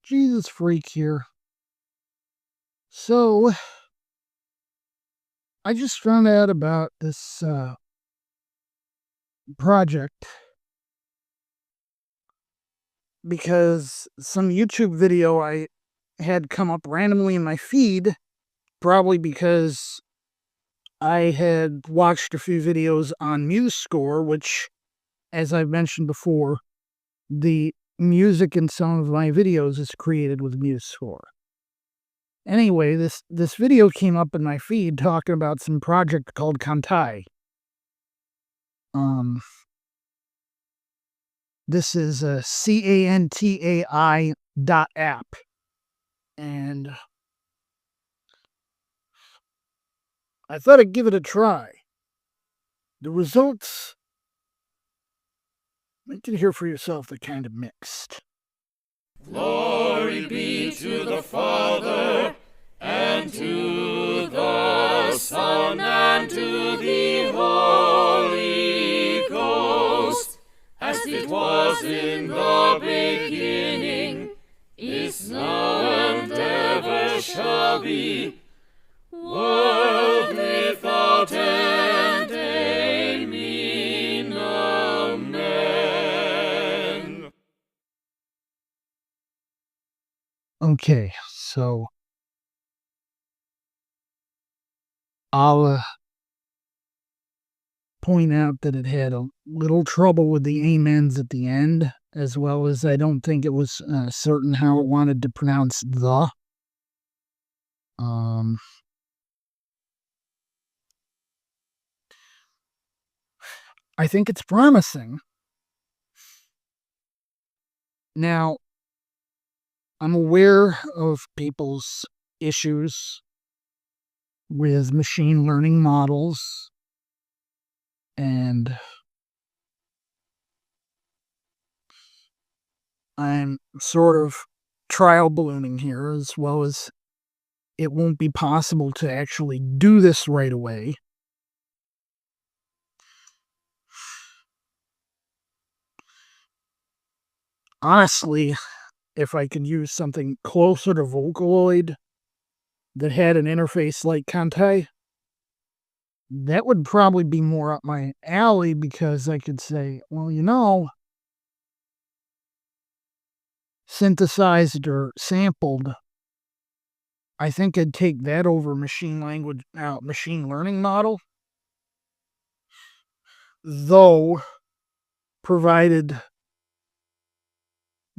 Jesus Freak here. So, I just found out about this project because some YouTube video I had come up randomly in my feed, probably because I had watched a few videos on MuseScore, which, as I've mentioned before, the music in some of my videos is created with MuseScore. Anyway, this video came up in my feed talking about some project called Cantai. This is a CANTAI.app, and I thought I'd give it a try. The results, you can hear for yourself, they're kind of mixed. Glory be to the Father, and to the Son, and to the Holy Ghost, as it was in the beginning, is now, and ever shall be, world without end. Amen. Amen. Okay, so I'll point out that it had a little trouble with the amens at the end, as well as I don't think it was certain how it wanted to pronounce the. I think it's promising. Now, I'm aware of people's issues with machine learning models, and I'm sort of trial ballooning here, as well as it won't be possible to actually do this right away. Honestly, if I could use something closer to Vocaloid that had an interface like Cantai, that would probably be more up my alley, because I could say, well, synthesized or sampled, I think I'd take that over machine learning model. Though, provided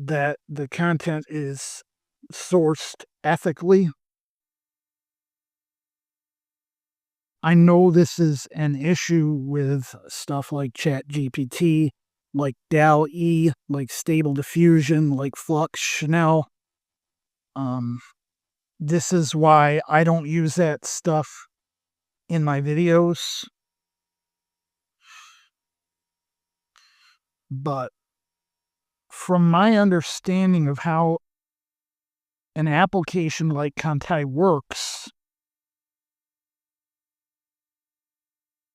that the content is sourced ethically. I know this is an issue with stuff like ChatGPT, like DALL-E, like Stable Diffusion, like Flux Chanel. This is why I don't use that stuff in my videos. But from my understanding of how an application like Cantai works,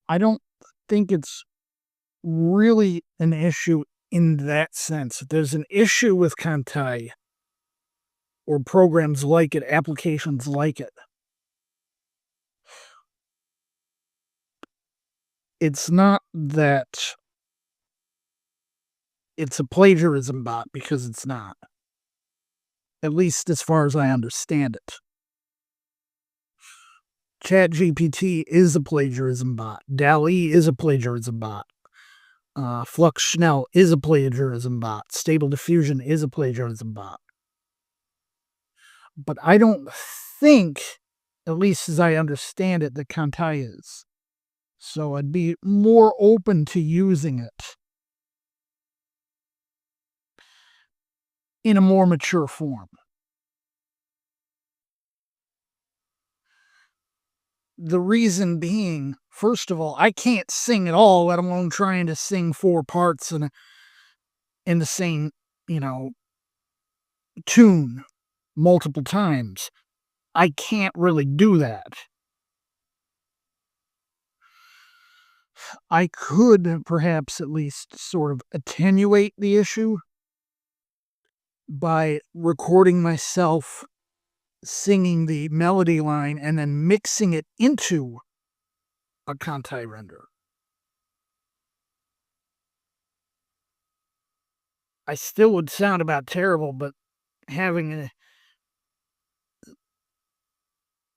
I don't think it's really an issue in that sense. There's an issue with Cantai, or programs like it, applications like it. It's not that it's a plagiarism bot, because it's not. At least as far as I understand it. ChatGPT is a plagiarism bot. DALL-E is a plagiarism bot. Flux Chanel is a plagiarism bot. Stable Diffusion is a plagiarism bot. But I don't think, at least as I understand it, that Cantai is. So I'd be more open to using it in a more mature form. The reason being, first of all, I can't sing at all, let alone trying to sing 4 parts in the same, tune multiple times. I can't really do that. I could perhaps at least sort of attenuate the issue by recording myself singing the melody line and then mixing it into a Cantai render. I still would sound about terrible, but having a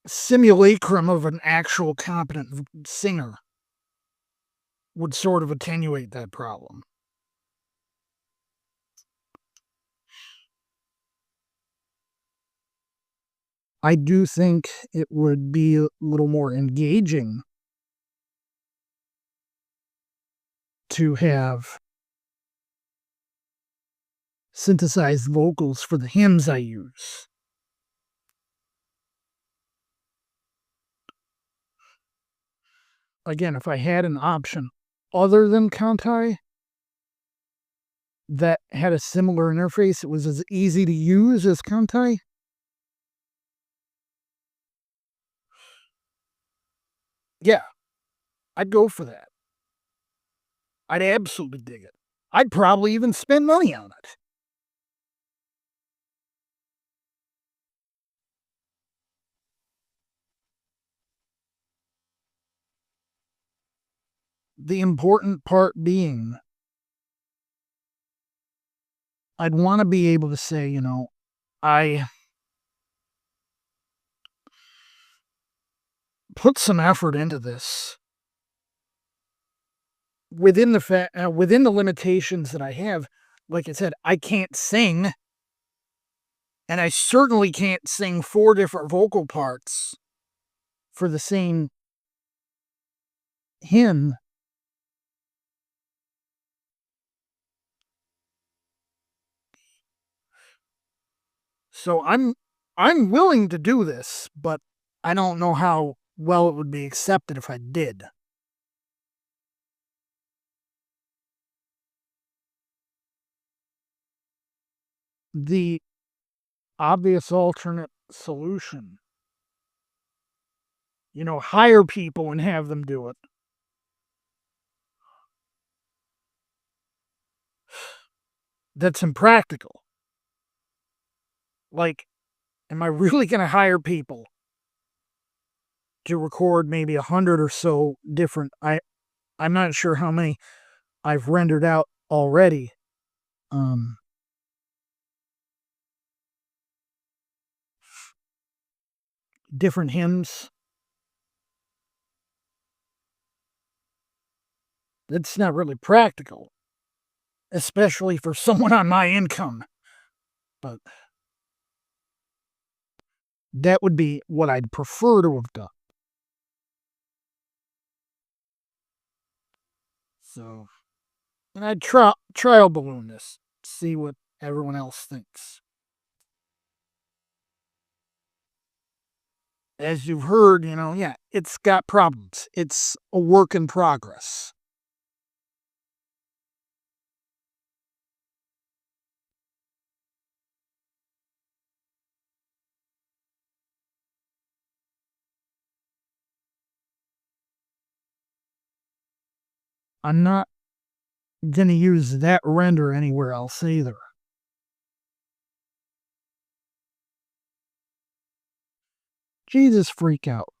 simulacrum of an actual competent singer would sort of attenuate that problem. I do think it would be a little more engaging to have synthesized vocals for the hymns I use. Again, if I had an option other than Cantai that had a similar interface, it was as easy to use as Cantai, yeah, I'd go for that. I'd absolutely dig it. I'd probably even spend money on it. The important part being, I'd want to be able to say, I put some effort into this within the limitations that I have. Like I said, I can't sing, and I certainly can't sing 4 different vocal parts for the same hymn. So I'm willing to do this, but I don't know how well it would be accepted if I did. The obvious alternate solution, hire people and have them do it. That's impractical. Like, am I really going to hire people to record maybe 100 or so different? I'm not sure how many I've rendered out already. Different hymns. That's not really practical, especially for someone on my income. But that would be what I'd prefer to have done. So, and I'd trial balloon this, see what everyone else thinks. As you've heard, yeah, it's got problems. It's a work in progress. I'm not going to use that render anywhere else either. Jesus, freak out.